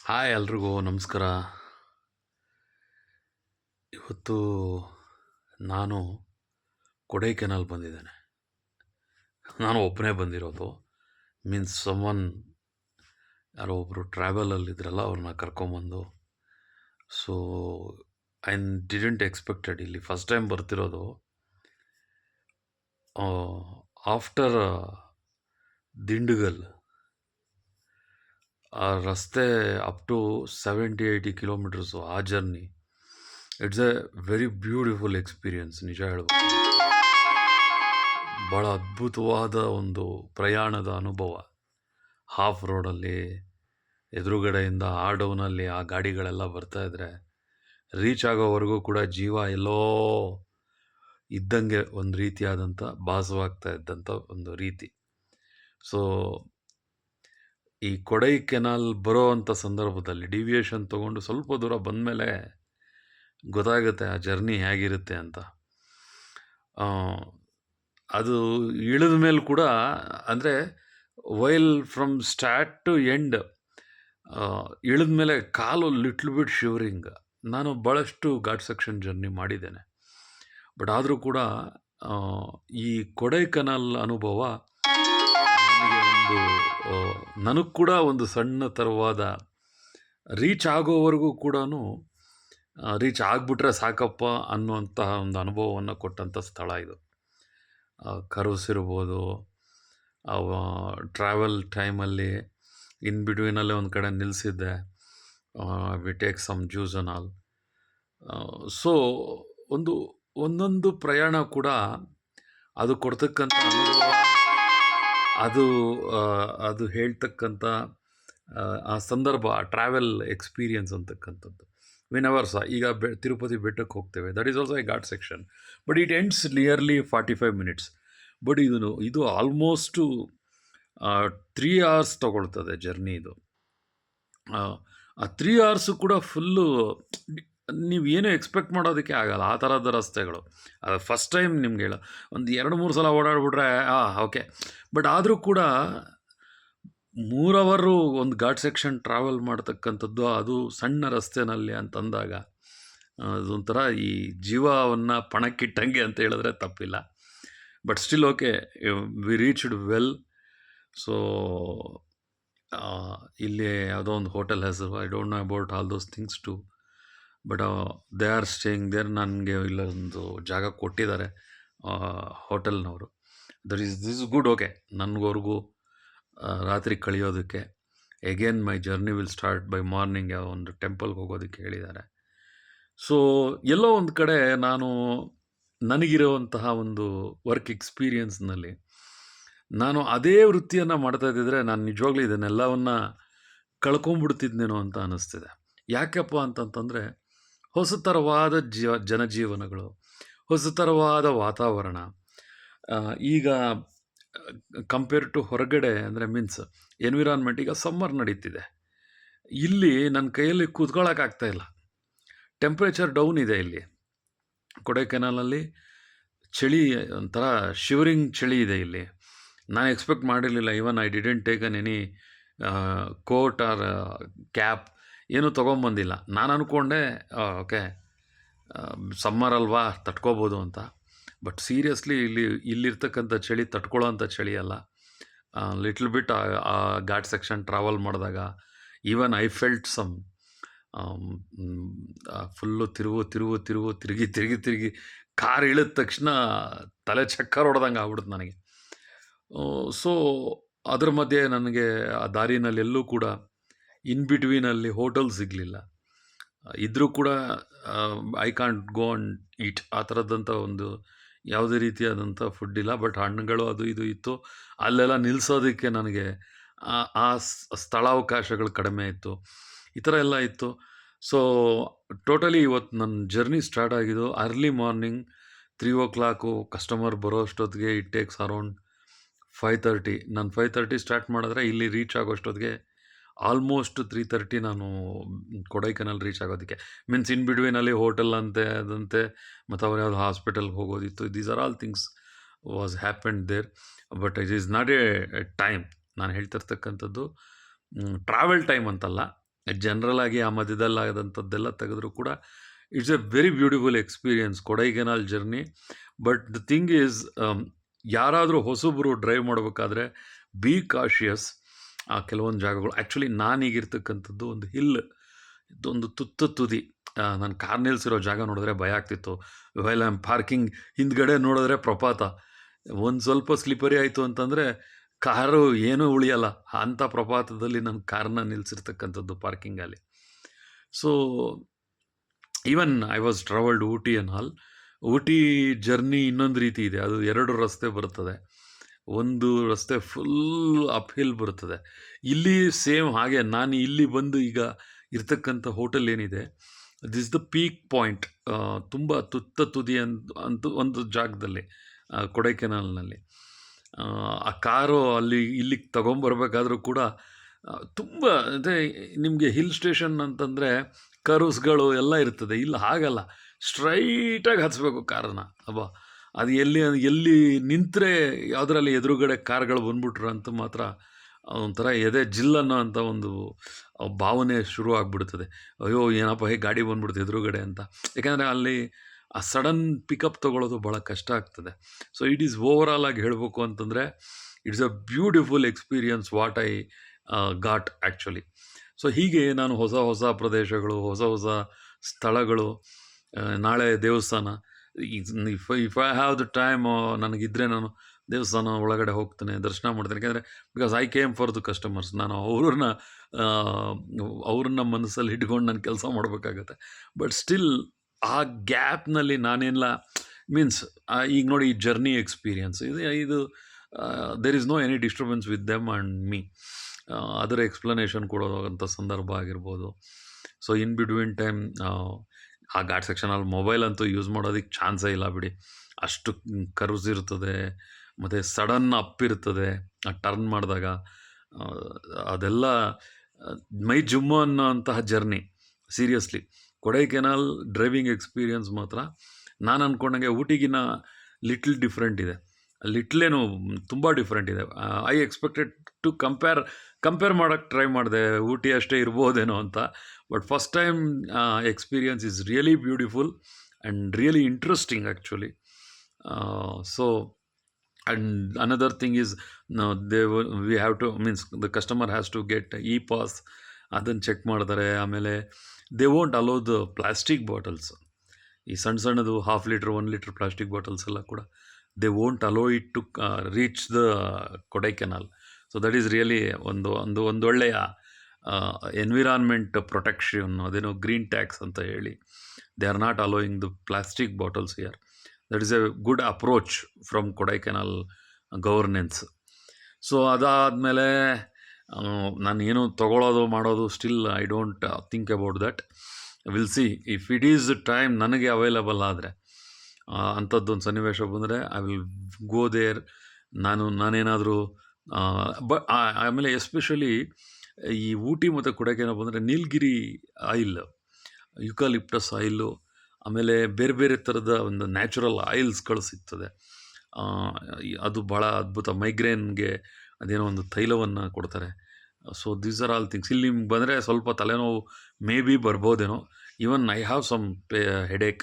Hi ಎಲ್ರಿಗೂ ನಮಸ್ಕಾರ. ಇವತ್ತು ನಾನು ಕೊಡೈಕೆನಾಲ್ ಬಂದಿದ್ದೇನೆ. ನಾನು ಒಬ್ಬನೇ ಬಂದಿರೋದು. ಮೀನ್ಸ್ ಯಾರೋ ಒಬ್ಬರು ಟ್ರಾವೆಲಲ್ಲಿದ್ರಲ್ಲ ಅವ್ರನ್ನ ಕರ್ಕೊಂಬಂದು. ಸೊ ಐ ಡಿಡೆಂಟ್ ಎಕ್ಸ್ಪೆಕ್ಟೆಡ್ ಇಲ್ಲಿ ಫಸ್ಟ್ ಟೈಮ್ ಬರ್ತಿರೋದು. ಆಫ್ಟರ್ ದಿಂಡಗಲ್ ಆ ರಸ್ತೆ ಅಪ್ ಟು 70-80 ಕಿಲೋಮೀಟರ್ಸು ಆ journey. It's a very beautiful experience. ನಿಜ ಹೇಳ್ಬೋದು, ಭಾಳ ಅದ್ಭುತವಾದ ಒಂದು ಪ್ರಯಾಣದ ಅನುಭವ. ಹಾಫ್ ರೋಡಲ್ಲಿ ಎದುರುಗಡೆಯಿಂದ ಆ ಡೌನಲ್ಲಿ ಆ ಗಾಡಿಗಳೆಲ್ಲ ಬರ್ತಾಯಿದ್ರೆ ರೀಚ್ ಆಗೋವರೆಗೂ ಕೂಡ ಜೀವ ಎಲ್ಲೋ ಇದ್ದಂಗೆ ಒಂದು ರೀತಿಯಾದಂಥ ಭಾಸವಾಗ್ತಾ ಇದ್ದಂಥ ಒಂದು ರೀತಿ. ಸೊ ಈ ಕೊಡೈಕೆನಾಲ್ ಬರೋ ಅಂಥ ಸಂದರ್ಭದಲ್ಲಿ ಡಿವಿಯೇಷನ್ ತೊಗೊಂಡು ಸ್ವಲ್ಪ ದೂರ ಬಂದಮೇಲೆ ಗೊತ್ತಾಗುತ್ತೆ ಆ ಜರ್ನಿ ಹೇಗಿರುತ್ತೆ ಅಂತ. ಅದು ಇಳಿದ ಮೇಲೆ ಕೂಡ ಅಂದರೆ while from start to end ಇಳಿದ ಮೇಲೆ ಕಾಲು ಲಿಟ್ಲ್ ಬಿಟ್ ಶಿವರಿಂಗ್. ನಾನು ಭಾಳಷ್ಟು ಘಾಟ್ ಸೆಕ್ಷನ್ ಜರ್ನಿ ಮಾಡಿದ್ದೇನೆ, ಬಟ್ ಆದರೂ ಕೂಡ ಈ ಕೊಡೈಕೆನಾಲ್ ಅನುಭವ ನನಗೆ ಕೂಡ ಒಂದು ಸಣ್ಣ ಥರವಾದ ರೀಚ್ ಆಗೋವರೆಗೂ ಕೂಡ ರೀಚ್ ಆಗಿಬಿಟ್ರೆ ಸಾಕಪ್ಪ ಅನ್ನುವಂತಹ ಒಂದು ಅನುಭವವನ್ನು ಕೊಟ್ಟಂಥ ಸ್ಥಳ ಇದು. ಕರ್ವ್ಸ್ ಇರ್ಬೋದು, ಟ್ರಾವೆಲ್ ಟೈಮಲ್ಲಿ ಇನ್ ಬಿಟ್ವೀನಲ್ಲೇ ಒಂದು ಕಡೆ ನಿಲ್ಲಿಸಿದ್ದೆ. We take some juice on all. So ಒಂದೊಂದು ಪ್ರಯಾಣ ಕೂಡ ಅದು ಕೊಡ್ತಕ್ಕಂಥ ಅನುಭವ, ಅದು ಹೇಳ್ತಕ್ಕಂಥ ಆ ಸಂದರ್ಭ, ಟ್ರಾವೆಲ್ ಎಕ್ಸ್ಪೀರಿಯನ್ಸ್ ಅಂತಕ್ಕಂಥದ್ದು. ವೆನೆವರ್ ಸಹ ಈಗ ತಿರುಪತಿ ಬೆಟ್ಟಕ್ಕೆ ಹೋಗ್ತೇವೆ, that is also A ghat section, but it ends nearly 45 minutes. But ಇದು ಆಲ್ಮೋಸ್ಟು 3 hours ತೊಗೊಳ್ತದೆ ಜರ್ನಿ ಇದು. ಆ 3 hours ಕೂಡ ಫುಲ್ಲು ನೀವು ಏನೂ ಎಕ್ಸ್ಪೆಕ್ಟ್ ಮಾಡೋದಕ್ಕೆ ಆಗಲ್ಲ, ಆ ಥರದ ರಸ್ತೆಗಳು. ಅದು ಫಸ್ಟ್ ಟೈಮ್ ನಿಮ್ಗೆ ಒಂದು 2-3 ಸಲ ಓಡಾಡ್ಬಿಟ್ರೆ ಓಕೆ. ಬಟ್ ಆದರೂ ಕೂಡ 3 hour ಒಂದು ಘಾಟ್ ಸೆಕ್ಷನ್ ಟ್ರಾವೆಲ್ ಮಾಡ್ತಕ್ಕಂಥದ್ದು, ಅದು ಸಣ್ಣ ರಸ್ತೆನಲ್ಲಿ ಅಂತಂದಾಗ ಅದೊಂಥರ ಈ ಜೀವವನ್ನು ಪಣಕ್ಕಿಟ್ಟಂಗೆ ಅಂತ ಹೇಳಿದ್ರೆ ತಪ್ಪಿಲ್ಲ. But still okay, we reached well. So ಇಲ್ಲಿ ಯಾವುದೋ ಒಂದು ಹೋಟೆಲ್ ಹೆಸರು, I don't know about all those things to, but they are staying there. ನನಗೆ ಇಲ್ಲೊಂದು ಜಾಗ ಕೊಟ್ಟಿದ್ದಾರೆ ಹೋಟೆಲ್ನವರು. This good. ಓಕೆ, ನನಗವ್ರಿಗೂ ರಾತ್ರಿ ಕಳೆಯೋದಕ್ಕೆ. Again my journey will start by morning. ಒಂದು ಟೆಂಪಲ್ಗೆ ಹೋಗೋದಕ್ಕೆ ಹೇಳಿದ್ದಾರೆ. ಸೊ ಎಲ್ಲೋ ಒಂದು ಕಡೆ ನನಗಿರುವಂತಹ ಒಂದು ವರ್ಕ್ ಎಕ್ಸ್ಪೀರಿಯನ್ಸ್ನಲ್ಲಿ ನಾನು ಅದೇ ವೃತ್ತಿಯನ್ನು ಮಾಡ್ತಾ ಇದ್ದಿದ್ರೆ ನಾನು ನಿಜವಾಗ್ಲೂ ಇದನ್ನೆಲ್ಲವನ್ನು ಕಳ್ಕೊಂಬಿಡ್ತಿದ್ನೇನೋ ಅಂತ ಅನ್ನಿಸ್ತಿದೆ. ಯಾಕಪ್ಪ ಅಂತಂತಂದರೆ ಹೊಸ ಥರವಾದ ಜನಜೀವನಗಳು, ಹೊಸ ಥರವಾದ ವಾತಾವರಣ. ಈಗ ಕಂಪೇರ್ ಟು ಹೊರಗಡೆ ಅಂದರೆ ಮೀನ್ಸ್ ಎನ್ವಿರಾನ್ಮೆಂಟ್, ಈಗ ಸಮ್ಮರ್ ನಡೀತಿದೆ, ಇಲ್ಲಿ ನನ್ನ ಕೈಯಲ್ಲಿ ಕೂತ್ಕೊಳ್ಳೋಕ್ಕಾಗ್ತಾಯಿಲ್ಲ. ಟೆಂಪ್ರೇಚರ್ ಡೌನ್ ಇದೆ ಇಲ್ಲಿ ಕೊಡೈಕೆನಾಲಲ್ಲಿ. ಚಳಿ, ಒಂಥರ ಶಿವರಿಂಗ್ ಚಳಿ ಇದೆ ಇಲ್ಲಿ. ನಾನು ಎಕ್ಸ್ಪೆಕ್ಟ್ ಮಾಡಿರಲಿಲ್ಲ. Even I didn't taken any coat or cap, ಏನೂ ತೊಗೊಂಬಂದಿಲ್ಲ. ನಾನು ಅಂದ್ಕೊಂಡೆ ಓಕೆ ಸಮ್ಮರ್ ಅಲ್ವಾ ತಟ್ಕೋಬೋದು ಅಂತ. ಬಟ್ ಸೀರಿಯಸ್ಲಿ ಇಲ್ಲಿರ್ತಕ್ಕಂಥ ಚಳಿ ತಟ್ಕೊಳ್ಳೋ ಅಂಥ ಚಳಿ ಅಲ್ಲ. ಲಿಟ್ಲ್ ಬಿಟ್ ಆ ಘಾಟ್ ಸೆಕ್ಷನ್ ಟ್ರಾವೆಲ್ ಮಾಡಿದಾಗ even I felt some full ತಿರುಗಿ ಕಾರ್ ಇಳಿದ ತಕ್ಷಣ ತಲೆ ಚಕ್ಕರ್ ಹೊಡೆದಂಗೆ ಆಗ್ಬಿಡುತ್ತೆ ನನಗೆ. ಸೊ ಅದ್ರ ಮಧ್ಯೆ ನನಗೆ ಆ ದಾರಿನಲ್ಲಿ ಎಲ್ಲೂ ಕೂಡ ಇನ್ ಬಿಟ್ವೀನಲ್ಲಿ ಹೋಟೆಲ್ ಸಿಗಲಿಲ್ಲ. ಇದ್ದರೂ ಕೂಡ I can't go and eat, ಆ ಥರದ್ದಂಥ ಒಂದು ಯಾವುದೇ ರೀತಿಯಾದಂಥ ಫುಡ್ ಇಲ್ಲ. ಬಟ್ ಹಣ್ಣುಗಳು ಅದು ಇದು ಇತ್ತು. ಅಲ್ಲೆಲ್ಲ ನಿಲ್ಲಿಸೋದಕ್ಕೆ ನನಗೆ ಆ ಸ್ಥಳಾವಕಾಶಗಳು ಕಡಿಮೆ ಇತ್ತು. ಈ ಥರ ಎಲ್ಲ ಇತ್ತು. ಸೊ ಟೋಟಲಿ ಇವತ್ತು ನನ್ನ ಜರ್ನಿ ಸ್ಟಾರ್ಟ್ ಆಗಿದ್ದು ಅರ್ಲಿ ಮಾರ್ನಿಂಗ್ 3 o'clock. ಕಸ್ಟಮರ್ ಬರೋ ಅಷ್ಟೊತ್ತಿಗೆ ಇಟ್ ಟೇಕ್ಸ್ ಅರೌಂಡ್ 5:30. ನಾನು 5:30 ಸ್ಟಾರ್ಟ್ ಮಾಡಿದ್ರೆ ಇಲ್ಲಿ ರೀಚ್ ಆಗೋಷ್ಟೊತ್ತಿಗೆ ಆಲ್ಮೋಸ್ಟ್ 3:30 ನಾನು ಕೊಡೈಕೆನಾಲ್ ರೀಚ್ ಆಗೋದಕ್ಕೆ. ಮೀನ್ಸ್ ಇನ್ ಬಿಟ್ವೀನಲ್ಲಿ ಹೋಟೆಲ್ ಅಂತೆ ಅದಂತೆ ಮತ್ತು ಅವ್ರು ಯಾವುದು ಹಾಸ್ಪಿಟಲ್ಗೆ ಹೋಗೋದಿತ್ತು. These are all things was happened there. But it is not a time. ನಾನು ಹೇಳ್ತಿರ್ತಕ್ಕಂಥದ್ದು ಟ್ರಾವೆಲ್ ಟೈಮ್ ಅಂತಲ್ಲ, ಜನರಲ್ ಆಗಿ ಆ ಮಧ್ಯದಲ್ಲಿ ಆದಂಥದ್ದೆಲ್ಲ ತೆಗೆದ್ರು ಕೂಡ it's a very beautiful experience Kodaikanal journey. But the thing is, ಯಾರಾದರೂ ಹೊಸಬರು ಡ್ರೈವ್ ಮಾಡಬೇಕಾದ್ರೆ ಬಿ ಕಾಶಿಯಸ್. ಆ ಕೆಲವೊಂದು ಜಾಗಗಳು ಆ್ಯಕ್ಚುಲಿ ನಾನೀಗಿರ್ತಕ್ಕಂಥದ್ದು ಒಂದು ಹಿಲ್, ಇದೊಂದು ತುತ್ತ ತುದಿ. ನಾನು ಕಾರ್ ನಿಲ್ಸಿರೋ ಜಾಗ ನೋಡಿದ್ರೆ ಭಯ ಆಗ್ತಿತ್ತು. ವೈಲ್ ಐ ಆಮ್ ಪಾರ್ಕಿಂಗ್ ಹಿಂದ್ಗಡೆ ನೋಡಿದ್ರೆ ಪ್ರಪಾತ. ಒಂದು ಸ್ವಲ್ಪ ಸ್ಲಿಪರಿ ಆಯಿತು ಅಂತಂದರೆ ಕಾರು ಏನೂ ಉಳಿಯಲ್ಲ. ಅಂಥ ಪ್ರಪಾತದಲ್ಲಿ ನಾನು ಕಾರ್ನ ನಿಲ್ಲಿಸಿರ್ತಕ್ಕಂಥದ್ದು ಪಾರ್ಕಿಂಗಲ್ಲಿ. So even I was travelled Ooty and all. Ooty journey ಇನ್ನೊಂದು ರೀತಿ ಇದೆ. ಅದು 2 ರಸ್ತೆ ಬರ್ತದೆ. ಒಂದು ರಸ್ತೆ ಫುಲ್ ಅಪ್ ಹಿಲ್ ಬರ್ತದೆ. ಇಲ್ಲಿ ಸೇಮ್ ಹಾಗೆ ನಾನು ಇಲ್ಲಿ ಬಂದು ಈಗ ಇರ್ತಕ್ಕಂಥ ಹೋಟೆಲ್ ಏನಿದೆ, ದಿಸ್ ದ ಪೀಕ್ ಪಾಯಿಂಟ್. ತುಂಬ ತುತ್ತ ತುದಿ ಅಂತೂ ಒಂದು ಜಾಗದಲ್ಲಿ, ಕೊಡೈಕೆನಾಲ್ನಲ್ಲಿ. ಆ ಕಾರು ಅಲ್ಲಿ ಇಲ್ಲಿಗೆ ತೊಗೊಂಬರ್ಬೇಕಾದ್ರೂ ಕೂಡ ತುಂಬ ಅಂದರೆ ನಿಮಗೆ ಹಿಲ್ ಸ್ಟೇಷನ್ ಅಂತಂದರೆ ಕರ್ವ್ಸ್ಗಳು ಎಲ್ಲ ಇರ್ತದೆ. ಇಲ್ಲಿ ಹಾಗಲ್ಲ, ಸ್ಟ್ರೈಟಾಗಿ ಹತ್ಸ್ಬೇಕು ಕಾರನ್ನ. ಅಬ್ಬಾ, ಅದು ಎಲ್ಲಿ ನಿಂತರೆ ಯಾವುದರಲ್ಲಿ ಎದುರುಗಡೆ ಕಾರ್ಗಳು ಬಂದ್ಬಿಟ್ರು ಅಂತ ಮಾತ್ರ ಒಂಥರ ಎದೆ ಜಿಲ್ಲನ್ನೋ ಅಂಥ ಒಂದು ಭಾವನೆ ಶುರು ಆಗಿಬಿಡ್ತದೆ. ಅಯ್ಯೋ ಏನಪ್ಪ, ಹೇಗೆ ಗಾಡಿ ಬಂದ್ಬಿಡ್ತು ಎದುರುಗಡೆ ಅಂತ. ಯಾಕೆಂದರೆ ಅಲ್ಲಿ ಆ ಸಡನ್ ಪಿಕಪ್ ತೊಗೊಳ್ಳೋದು ಭಾಳ ಕಷ್ಟ ಆಗ್ತದೆ. ಸೊ ಇಟ್ ಈಸ್ ಓವರಾಲ್ ಆಗಿ ಹೇಳಬೇಕು ಅಂತಂದರೆ it's a beautiful experience what I got actually. So ಹೀಗೆ ನಾನು ಹೊಸ ಹೊಸ ಪ್ರದೇಶಗಳು, ಹೊಸ ಹೊಸ ಸ್ಥಳಗಳು, ನಾಳೆ ದೇವಸ್ಥಾನ, if I have the time, ನನಗಿದ್ದರೆ ನಾನು ದೇವಸ್ಥಾನ ಒಳಗಡೆ ಹೋಗ್ತೇನೆ, ದರ್ಶನ ಮಾಡ್ತೇನೆ. ಯಾಕೆಂದರೆ because I came for the customers. ನಾನು ಅವ್ರನ್ನ ಮನಸ್ಸಲ್ಲಿ ಇಟ್ಕೊಂಡು ನಾನು ಕೆಲಸ ಮಾಡಬೇಕಾಗತ್ತೆ. ಬಟ್ ಸ್ಟಿಲ್ ಆ ಗ್ಯಾಪ್ನಲ್ಲಿ ನಾನೆಲ್ಲ ಮೀನ್ಸ್ ಈಗ ನೋಡಿ, ಈ ಜರ್ನಿ ಎಕ್ಸ್ಪೀರಿಯನ್ಸ್ ಇದು there is no any disturbance with them and me. ಅದರ ಎಕ್ಸ್ಪ್ಲನೇಷನ್ ಕೊಡೋವಂಥ ಸಂದರ್ಭ ಆಗಿರ್ಬೋದು. ಸೊ ಇನ್ ಬಿಟ್ವೀನ್ ಟೈಮ್ ಆ ಘಾಟ್ ಸೆಕ್ಷನಲ್ಲಿ ಮೊಬೈಲ್ ಅಂತೂ ಯೂಸ್ ಮಾಡೋದಕ್ಕೆ ಚಾನ್ಸೇ ಇಲ್ಲ ಬಿಡಿ. ಅಷ್ಟು ಕರ್ವ್ಸ್ ಇರ್ತದೆ, ಮತ್ತು ಸಡನ್ ಅಪ್ ಇರ್ತದೆ ಆ ಟರ್ನ್ ಮಾಡಿದಾಗ. ಅದೆಲ್ಲ ಮೈ ಜುಮ್ಮು ಅನ್ನೋ ಅಂತಹ journey. Seriously Kodaikanal driving experience ಮಾತ್ರ ನಾನು ಅಂದ್ಕೊಂಡಂಗೆ ಊಟಿಗಿನ್ನ ಲಿಟ್ಲ್ ಡಿಫ್ರೆಂಟ್ ಇದೆ. ಲಿಟ್ಲೇನು ತುಂಬ ಡಿಫ್ರೆಂಟ್ ಇದೆ. ಐ ಎಕ್ಸ್ಪೆಕ್ಟೆಡ್ ಟು ಕಂಪೇರ್ ಮಾಡೋಕ್ಕೆ ಟ್ರೈ ಮಾಡಿದೆ, ಊಟಿ ಅಷ್ಟೇ ಇರ್ಬೋದೇನೋ ಅಂತ. But first time experience is really beautiful and really interesting actually. So and another thing is, we have to means the customer has to get e pass. ಅದನ್ನು check ಮಾಡ್ತಾರೆ. ಆಮೇಲೆ they won't allow the plastic bottles. ಈ ಸಣ್ಣದು 1/2 litre 1 litre plastic bottles ಎಲ್ಲ ಕೂಡ they won't allow it to reach the Kodaikanal. So that is really ಒಂದೊಳ್ಳೆಯ environment protection. ಅದೇನೋ green tax ಅಂತ ಹೇಳಿ they are not allowing the plastic bottles here. That is a good approach from Kodaikanal governance. So ಅದಾದಮೇಲೆ ನಾನು ಏನು ತೊಗೊಳ್ಳೋದು ಮಾಡೋದು still I don't think about that. Will see if it is time ನನಗೆ available ಆದರೆ, ಅಂಥದ್ದೊಂದು ಸನ್ನಿವೇಶ ಬಂದರೆ ಐ ವಿಲ್ ಗೋ ದೇರ್. ನಾನೇನಾದರೂ ಆಮೇಲೆ ಎಸ್ಪೆಷಲಿ ಈ ಊಟಿ ಮತ್ತು ಕೊಡೈಕೆನಾಲ್ ಬಂದರೆ ನೀಲಗಿರಿ ಆಯಿಲ್, ಯುಕಾಲಿಪ್ಟಸ್ ಆಯಿಲು, ಆಮೇಲೆ ಬೇರೆ ಬೇರೆ ಥರದ ಒಂದು ನ್ಯಾಚುರಲ್ ಆಯಿಲ್ಸ್ಗಳು ಸಿಗ್ತದೆ. ಅದು ಭಾಳ ಅದ್ಭುತ. ಮೈಗ್ರೇನ್ಗೆ ಅದೇನೋ ಒಂದು ತೈಲವನ್ನು ಕೊಡ್ತಾರೆ. So these are all things. ಇಲ್ಲಿ ನಿಮ್ಗೆ ಬಂದರೆ ಸ್ವಲ್ಪ ತಲೆನೋವು ಮೇ ಬಿ ಬರ್ಬೋದೇನೋ. Even I have some headache.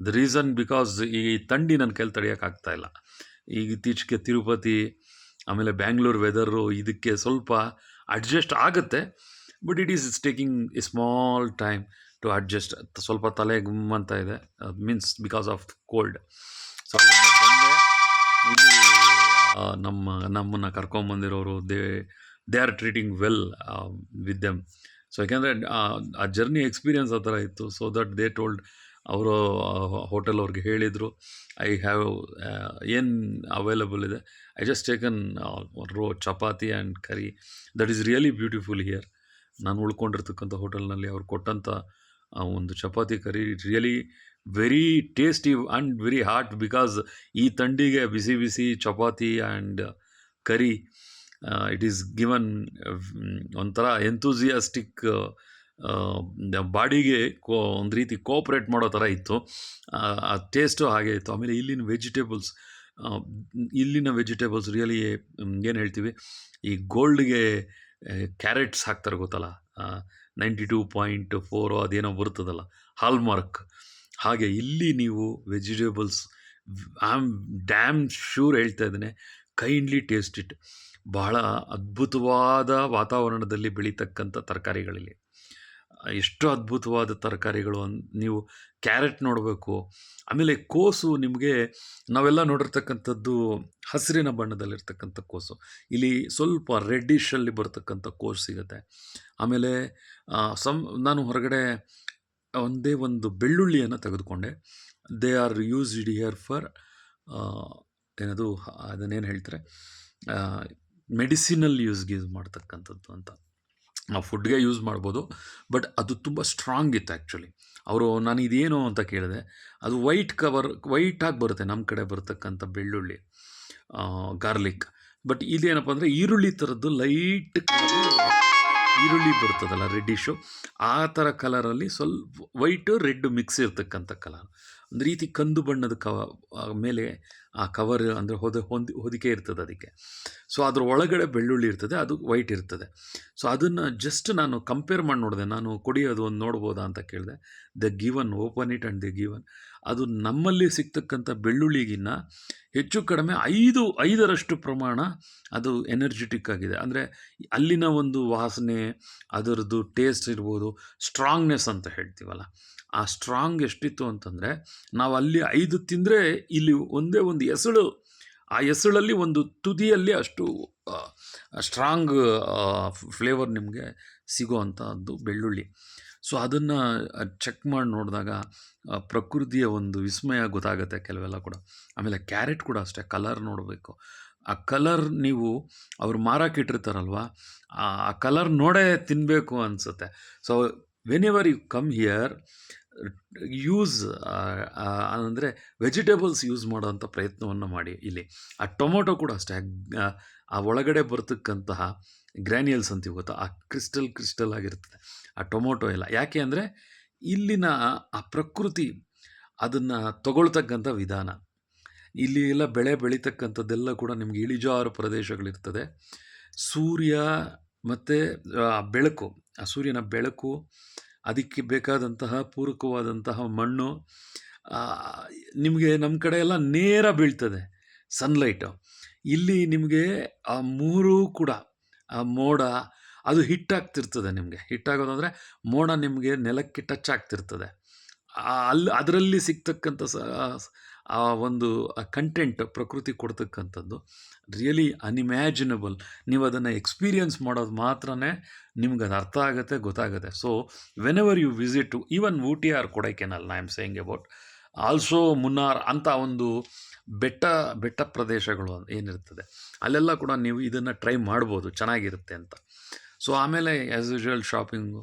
The reason because ಈ ಥಂಡಿ ನನ್ನ ಕೈಲಿ ತಡೆಯೋಕ್ಕಾಗ್ತಾಯಿಲ್ಲ. ಈಗ ಇತ್ತೀಚೆಗೆ ತಿರುಪತಿ ಆಮೇಲೆ ಬ್ಯಾಂಗ್ಳೂರು ವೆದರು ಇದಕ್ಕೆ ಸ್ವಲ್ಪ ಅಡ್ಜಸ್ಟ್ ಆಗುತ್ತೆ. But it's taking a small time to adjust. ಸ್ವಲ್ಪ ತಲೆ ಗುಮ್ಮಂತ ಇದೆ, means because of cold. So ಅಲ್ಲಿಂದ ಬಂದೆ ಇಲ್ಲಿ ನಮ್ಮನ್ನು ಕರ್ಕೊಂಬಂದಿರೋರು they are treating well with them. So ಯಾಕೆಂದರೆ ಆ ಜರ್ನಿ ಎಕ್ಸ್ಪೀರಿಯನ್ಸ್ ಆ ಥರ ಇತ್ತು. ಸೊ ದಟ್ ದೇ ಟೋಲ್ಡ್, ಅವರು ಹೋಟೆಲ್ ಅವ್ರಿಗೆ ಹೇಳಿದರು, ಐ ಹ್ಯಾವ್ ಏನು ಅವೈಲಬಲ್ ಇದೆ. I just taken chapati and curry. That is really beautiful here. ನಾನು ಉಳ್ಕೊಂಡಿರ್ತಕ್ಕಂಥ ಹೋಟೆಲ್ನಲ್ಲಿ ಅವ್ರು ಕೊಟ್ಟಂಥ ಒಂದು chapati curry really very tasty and very hot. Because ಈ ಥಂಡಿಗೆ ಬಿಸಿ ಬಿಸಿ chapati and curry, it is given ಒಂಥರ ಎಂತೂಸಿಯಾಸ್ಟಿಕ್, ಬಾಡಿಗೆ ಒಂದು ರೀತಿ ಕೋಪ್ರೇಟ್ ಮಾಡೋ ಥರ ಇತ್ತು. ಆ ಟೇಸ್ಟು ಹಾಗೆ ಇತ್ತು. ಆಮೇಲೆ ಇಲ್ಲಿನ ವೆಜಿಟೇಬಲ್ಸ್ ರಿಯಲಿ ಏನು ಹೇಳ್ತೀವಿ, ಈ ಗೋಲ್ಡ್ಗೆ ಕ್ಯಾರೆಟ್ಸ್ ಹಾಕ್ತಾರೆ ಗೊತ್ತಲ್ಲ, 92.4 ಅದೇನೋ ಬರ್ತದಲ್ಲ ಹಾಲ್ಮಾರ್ಕ್. ಹಾಗೆ ಇಲ್ಲಿ ನೀವು vegetables I am dam sure ಹೇಳ್ತಾ ಇದ್ದೇನೆ, ಕೈಂಡ್ಲಿ ಟೇಸ್ಟ್ ಇಟ್. ಬಹಳ ಅದ್ಭುತವಾದ ವಾತಾವರಣದಲ್ಲಿ ಬೆಳೀತಕ್ಕಂಥ ತರಕಾರಿಗಳಲ್ಲಿ ಎಷ್ಟು ಅದ್ಭುತವಾದ ತರಕಾರಿಗಳು ನೀವು ಕ್ಯಾರೆಟ್ ನೋಡಬೇಕು. ಆಮೇಲೆ ಕೋಸು ನಿಮಗೆ ನಾವೆಲ್ಲ ನೋಡಿರ್ತಕ್ಕಂಥದ್ದು ಹಸಿರಿನ ಬಣ್ಣದಲ್ಲಿರ್ತಕ್ಕಂಥ ಕೋಸು, ಇಲ್ಲಿ ಸ್ವಲ್ಪ ರೆಡ್ಡಿಶಲ್ಲಿ ಬರ್ತಕ್ಕಂಥ ಕೋಸು ಸಿಗುತ್ತೆ. ಆಮೇಲೆ ನಾನು ಹೊರಗಡೆ ಒಂದೇ ಒಂದು ಬೆಳ್ಳುಳ್ಳಿಯನ್ನು ತೆಗೆದುಕೊಂಡೆ. They are used here for ಏನದು ಅದನ್ನೇನು ಹೇಳ್ತಾರೆ, ಮೆಡಿಸಿನಲ್ ಯೂಸ್ಗೆ ಯೂಸ್ ಮಾಡ್ತಕ್ಕಂಥದ್ದು ಅಂತ. ನಾವು ಫುಡ್ಗೆ ಯೂಸ್ ಮಾಡ್ಬೋದು, ಬಟ್ ಅದು ತುಂಬ ಸ್ಟ್ರಾಂಗ್ ಇತ್ತು ಆ್ಯಕ್ಚುಲಿ. ಅವರು ನಾನು ಇದೇನು ಅಂತ ಕೇಳಿದೆ, ಅದು ವೈಟಾಗಿ ಬರುತ್ತೆ ನಮ್ಮ ಕಡೆ ಬರ್ತಕ್ಕಂಥ ಬೆಳ್ಳುಳ್ಳಿ, ಗಾರ್ಲಿಕ್. ಬಟ್ ಇದೇನಪ್ಪ ಅಂದರೆ ಈರುಳ್ಳಿ ಥರದ್ದು ಲೈಟ್ ಈರುಳ್ಳಿ ಬರ್ತದಲ್ಲ ರೆಡ್ಡಿಶು, ಆ ಥರ ಕಲರಲ್ಲಿ ಸ್ವಲ್ಪ ವೈಟು ರೆಡ್ ಮಿಕ್ಸ್ ಇರ್ತಕ್ಕಂಥ ಕಲರ್, ಒಂದು ರೀತಿ ಕಂದು ಬಣ್ಣದ ಮೇಲೆ ಆ ಕವರ್ ಅಂದರೆ ಹೊದಿಕೆ ಇರ್ತದೆ ಅದಕ್ಕೆ. ಸೊ ಅದ್ರ ಒಳಗಡೆ ಬೆಳ್ಳುಳ್ಳಿ ಇರ್ತದೆ, ಅದು ವೈಟ್ ಇರ್ತದೆ. ಸೊ ಅದನ್ನು ಜಸ್ಟ್ ನಾನು ಕಂಪೇರ್ ಮಾಡಿ ನೋಡಿದೆ, ನಾನು ಕೊಡಿ ಅದು ಒಂದು ನೋಡ್ಬೋದಾ ಅಂತ ಕೇಳಿದೆ. The given open it and the given. ಅದು ನಮ್ಮಲ್ಲಿ ಸಿಗ್ತಕ್ಕಂಥ ಬೆಳ್ಳುಳ್ಳಿಗಿನ್ನ ಹೆಚ್ಚು ಕಡಿಮೆ 5ರಷ್ಟು ಪ್ರಮಾಣ ಅದು ಎನರ್ಜೆಟಿಕ್ ಆಗಿದೆ. ಅಂದರೆ ಅಲ್ಲಿನ ಒಂದು ವಾಸನೆ, ಅದರದ್ದು ಟೇಸ್ಟ್ ಇರ್ಬೋದು, ಸ್ಟ್ರಾಂಗ್ನೆಸ್ ಅಂತ ಹೇಳ್ತೀವಲ್ಲ, ಆ ಸ್ಟ್ರಾಂಗ್ ಎಷ್ಟಿತ್ತು ಅಂತಂದರೆ ನಾವು ಅಲ್ಲಿ 5 ತಿಂದರೆ ಇಲ್ಲಿ ಒಂದೇ ಒಂದು ಎಸಳು, ಆ ಎಸಳಲ್ಲಿ ಒಂದು ತುದಿಯಲ್ಲಿ ಅಷ್ಟು ಸ್ಟ್ರಾಂಗ್ ಫ್ಲೇವರ್ ನಿಮಗೆ ಸಿಗೋವಂಥದ್ದು ಬೆಳ್ಳುಳ್ಳಿ. ಸೊ ಅದನ್ನು ಚೆಕ್ ಮಾಡಿ ನೋಡಿದಾಗ ಪ್ರಕೃತಿಯ ಒಂದು ವಿಸ್ಮಯ ಗೊತ್ತಾಗುತ್ತೆ ಕೆಲವೆಲ್ಲ ಕೂಡ. ಆಮೇಲೆ ಕ್ಯಾರೆಟ್ ಕೂಡ ಅಷ್ಟೇ, ಕಲರ್ ನೋಡಬೇಕು. ಆ ಕಲರ್ ನೀವು ಅವ್ರು ಮಾರಾಕಿಟ್ಟಿರ್ತಾರಲ್ವ, ಆ ಕಲರ್ ನೋಡೇ ತಿನ್ನಬೇಕು ಅನಿಸುತ್ತೆ. So whenever you come here, use ಅಂದರೆ ವೆಜಿಟೇಬಲ್ಸ್ ಯೂಸ್ ಮಾಡೋವಂಥ ಪ್ರಯತ್ನವನ್ನು ಮಾಡಿ. ಇಲ್ಲಿ ಆ ಟೊಮೊಟೊ ಕೂಡ ಅಷ್ಟೇ, ಆ ಒಳಗಡೆ ಬರ್ತಕ್ಕಂತಹ ಗ್ರ್ಯಾನ್ಯಲ್ಸ್ ಅಂತೀವಿ ಗೊತ್ತಾ, ಆ ಕ್ರಿಸ್ಟಲ್ ಆಗಿರ್ತದೆ ಆ ಟೊಮೊಟೊ ಎಲ್ಲ. ಯಾಕೆ ಅಂದರೆ ಇಲ್ಲಿನ ಆ ಪ್ರಕೃತಿ ಅದನ್ನು ತಗೊಳ್ತಕ್ಕಂಥ ವಿಧಾನ. ಇಲ್ಲಿ ಎಲ್ಲ ಬೆಳೀತಕ್ಕಂಥದ್ದೆಲ್ಲ ಕೂಡ ನಿಮಗೆ ಇಳಿಜಾರು ಪ್ರದೇಶಗಳಿರ್ತದೆ. ಸೂರ್ಯ ಮತ್ತು ಬೆಳಕು, ಆ ಸೂರ್ಯನ ಬೆಳಕು, ಅದಕ್ಕೆ ಬೇಕಾದಂತಹ ಪೂರಕವಾದಂತಹ ಮಣ್ಣು, ನಿಮಗೆ ನಮ್ಮ ಕಡೆ ಎಲ್ಲ ನೇರ ಬೀಳ್ತದೆ ಸನ್ಲೈಟು. ಇಲ್ಲಿ ನಿಮಗೆ ಆ ಮೂರೂ ಕೂಡ ಆ ಮೋಡ ಅದು ಹಿಟ್ಟಾಗ್ತಿರ್ತದೆ. ನಿಮಗೆ ಹಿಟ್ಟಾಗೋದಂದರೆ ಮೋಡ ನಿಮಗೆ ನೆಲಕ್ಕೆ ಟಚ್ ಆಗ್ತಿರ್ತದೆ. ಅದರಲ್ಲಿ ಸಿಗ್ತಕ್ಕಂಥ ಆ ಒಂದು ಕಂಟೆಂಟ್ ಪ್ರಕೃತಿ ಕೊಡ್ತಕ್ಕಂಥದ್ದು ರಿಯಲಿ ಅನ್ಇಮ್ಯಾಜಿನಬಲ್. ನೀವು ಅದನ್ನು ಎಕ್ಸ್ಪೀರಿಯನ್ಸ್ ಮಾಡೋದು ಮಾತ್ರ ನಿಮ್ಗೆ ಅದು ಅರ್ಥ ಆಗುತ್ತೆ, ಗೊತ್ತಾಗುತ್ತೆ. So whenever you visit even Ooty or Kodaikanal, I am saying about, also Munnar ಅಂತ ಒಂದು ಬೆಟ್ಟ ಪ್ರದೇಶಗಳು ಏನಿರ್ತದೆ, ಅಲ್ಲೆಲ್ಲ ಕೂಡ ನೀವು ಇದನ್ನು ಟ್ರೈ ಮಾಡ್ಬೋದು, ಚೆನ್ನಾಗಿರುತ್ತೆ ಅಂತ. ಸೊ ಆಮೇಲೆ as usual shopping,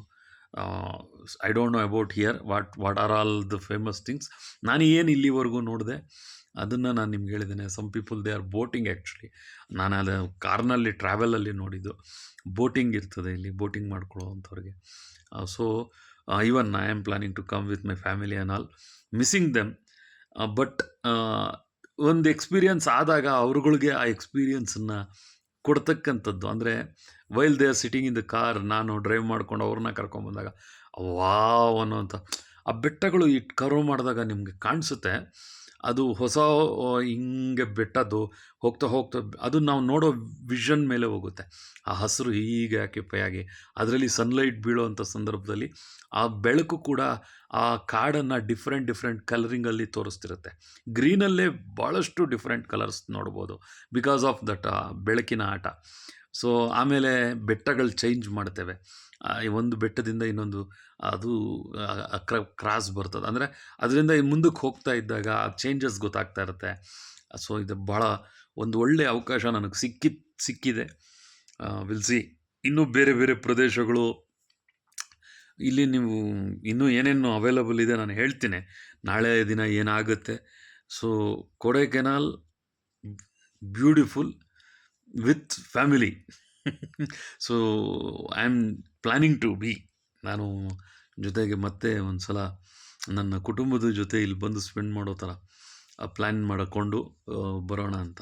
I don't know about here what are all the famous things. ನಾನು ಏನು ಇಲ್ಲಿವರೆಗೂ ನೋಡಿದೆ ಅದನ್ನು ನಾನು ನಿಮ್ಗೆ ಹೇಳಿದ್ದೇನೆ. Some people they are boating actually. ನಾನು ಅದು ಕಾರ್ನಲ್ಲಿ ಟ್ರಾವೆಲಲ್ಲಿ ನೋಡಿದ್ದು. ಬೋಟಿಂಗ್ ಇರ್ತದೆ ಇಲ್ಲಿ, ಬೋಟಿಂಗ್ ಮಾಡ್ಕೊಳ್ಳೋವಂಥವ್ರಿಗೆ. So even I am planning to come with my family and all, missing them. But ಒಂದು ಎಕ್ಸ್ಪೀರಿಯನ್ಸ್ ಆದಾಗ ಅವ್ರುಗಳಿಗೆ ಆ ಎಕ್ಸ್ಪೀರಿಯನ್ಸನ್ನು ಕೊಡ್ತಕ್ಕಂಥದ್ದು, ಅಂದರೆ while they are sitting in the car, ನಾನು ಡ್ರೈವ್ ಮಾಡ್ಕೊಂಡು ಅವ್ರನ್ನ ಕರ್ಕೊಂಬಂದಾಗ ವಾವ್ ಅನ್ನೋಂಥ ಆ ಬೆಟ್ಟಗಳು ಕರ್ವ್ ಮಾಡಿದಾಗ ನಿಮಗೆ ಕಾಣಿಸುತ್ತೆ. ಅದು ಹೊಸ ಹಿಂಗೆ ಬೆಟ್ಟದ್ದು ಹೋಗ್ತಾ ಅದು ನಾವು ನೋಡೋ ವಿಷನ್ ಮೇಲೆ ಹೋಗುತ್ತೆ. ಆ ಹಸಿರು ಹೀಗೆ ಆಕ್ಯುಪೈ ಅದರಲ್ಲಿ ಸನ್ಲೈಟ್ ಬೀಳೋವಂಥ ಸಂದರ್ಭದಲ್ಲಿ ಆ ಬೆಳಕು ಕೂಡ ಆ ಕಾಡನ್ನು ಡಿಫ್ರೆಂಟ್ ಕಲರಿಂಗಲ್ಲಿ ತೋರಿಸ್ತಿರುತ್ತೆ. ಗ್ರೀನಲ್ಲೇ ಭಾಳಷ್ಟು ಡಿಫ್ರೆಂಟ್ ಕಲರ್ಸ್ ನೋಡ್ಬೋದು ಬಿಕಾಸ್ ಆಫ್ ದಟ್ ಬೆಳಕಿನ ಆಟ. ಸೊ ಆಮೇಲೆ ಬೆಟ್ಟಗಳು ಚೇಂಜ್ ಮಾಡ್ತೇವೆ, ಒಂದು ಬೆಟ್ಟದಿಂದ ಇನ್ನೊಂದು ಅದು ಕ್ರಾಸ್ ಬರ್ತದೆ, ಅಂದರೆ ಅದರಿಂದ ಮುಂದಕ್ಕೆ ಹೋಗ್ತಾ ಇದ್ದಾಗ ಆ ಚೇಂಜಸ್ ಗೊತ್ತಾಗ್ತಾ ಇರುತ್ತೆ. ಸೊ ಇದು ಭಾಳ ಒಂದು ಒಳ್ಳೆಯ ಅವಕಾಶ ನನಗೆ ಸಿಕ್ಕಿದೆ. ವಿಲ್ ಸಿ ಇನ್ನೂ ಬೇರೆ ಪ್ರದೇಶಗಳು ಇಲ್ಲಿ ನೀವು ಇನ್ನೂ ಏನೇನು ಅವೈಲಬಲ್ ಇದೆ ನಾನು ಹೇಳ್ತೀನಿ ನಾಳೆ ದಿನ ಏನಾಗುತ್ತೆ. So Kodaikanal beautiful with family. So I am planning to be, ನಾನು ಜೊತೆಗೆ ಮತ್ತೆ ಒಂದು ಸಲ ನನ್ನ ಕುಟುಂಬದ ಜೊತೆ ಇಲ್ಲಿ ಬಂದು ಸ್ಪೆಂಡ್ ಮಾಡೋ ಥರ ಪ್ಲ್ಯಾನ್ ಮಾಡಿಕೊಂಡು ಬರೋಣ ಅಂತ.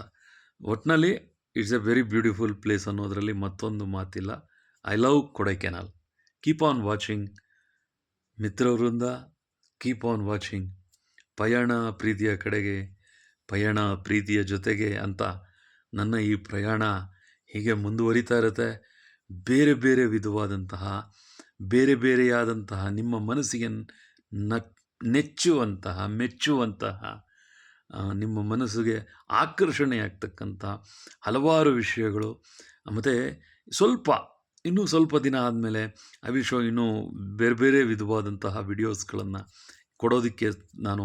ಒಟ್ಟಿನಲ್ಲಿ it's a very beautiful place ಅನ್ನೋದರಲ್ಲಿ ಮತ್ತೊಂದು ಮಾತಿಲ್ಲ. I love Kodaikanal. Keep on watching ಮಿತ್ರವೃಂದ, ಕೀಪ್ ಆನ್ ವಾಚಿಂಗ್. ಪಯಣ ಪ್ರೀತಿಯ ಕಡೆಗೆ, ಪಯಣ ಪ್ರೀತಿಯ ಜೊತೆಗೆ ಅಂತ ನನ್ನ ಈ ಪ್ರಯಾಣ ಹೀಗೆ ಮುಂದುವರಿತಾ ಇರುತ್ತೆ. ಬೇರೆ ಬೇರೆ ವಿಧವಾದಂತಹ, ಬೇರೆ ಬೇರೆಯಾದಂತಹ, ನಿಮ್ಮ ಮನಸ್ಸಿಗೆ ನೆಚ್ಚುವಂತಹ, ಮೆಚ್ಚುವಂತಹ, ನಿಮ್ಮ ಮನಸ್ಸಿಗೆ ಆಕರ್ಷಣೆಯಾಗ್ತಕ್ಕಂಥ ಹಲವಾರು ವಿಷಯಗಳು. ಮತ್ತು ಇನ್ನೂ ಸ್ವಲ್ಪ ದಿನ ಆದಮೇಲೆ ಇನ್ನೂ ಬೇರೆ ಬೇರೆ ವಿಧವಾದಂತಹ ವಿಡಿಯೋಸ್ಗಳನ್ನು ಕೊಡೋದಕ್ಕೆ ನಾನು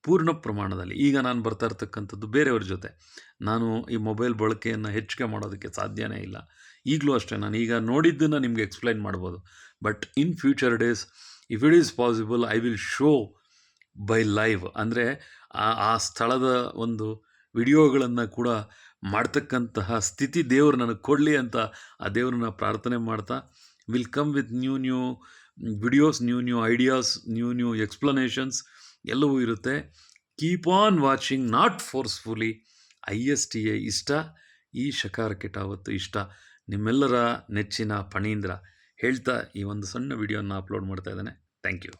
ಪೂರ್ಣ ಪ್ರಮಾಣದಲ್ಲಿ, ಈಗ ನಾನು ಬರ್ತಾ ಇರ್ತಕ್ಕಂಥದ್ದು ಬೇರೆಯವ್ರ ಜೊತೆ, ನಾನು ಈ ಮೊಬೈಲ್ ಬಳಕೆಯನ್ನು ಹೆಚ್ಚಿಗೆ ಮಾಡೋದಕ್ಕೆ ಸಾಧ್ಯನೇ ಇಲ್ಲ. ಈಗಲೂ ಅಷ್ಟೇ, ನಾನು ಈಗ ನೋಡಿದ್ದನ್ನು ನಿಮಗೆ ಎಕ್ಸ್ಪ್ಲೈನ್ ಮಾಡ್ಬೋದು. But in future days, if it is possible, I will show by live, ಅಂದರೆ ಆ ಸ್ಥಳದ ಒಂದು ವಿಡಿಯೋಗಳನ್ನು ಕೂಡ ಮಾಡ್ತಕ್ಕಂತಹ ಸ್ಥಿತಿ ದೇವರು ನನಗೆ ಕೊಡಲಿ ಅಂತ ಆ ದೇವ್ರನ್ನ ಪ್ರಾರ್ಥನೆ ಮಾಡ್ತಾ, will come with new videos, new ideas, new explanations ಎಲ್ಲವೂ ಇರುತ್ತೆ. Keep on watching, not forcefully. ISTA ಇಷ್ಟ, ಈ ಶಕಾರ ಕೆಟಾವತ್ತು ಇಷ್ಟ. ನಿಮ್ಮೆಲ್ಲರ ನೆಚ್ಚಿನ ಫಣೀಂದ್ರ ಹೇಳ್ತಾ ಈ ಒಂದು ಸಣ್ಣ ವಿಡಿಯೋನ ಅಪ್ಲೋಡ್ ಮಾಡ್ತಾ ಇದ್ದೇನೆ. Thank you.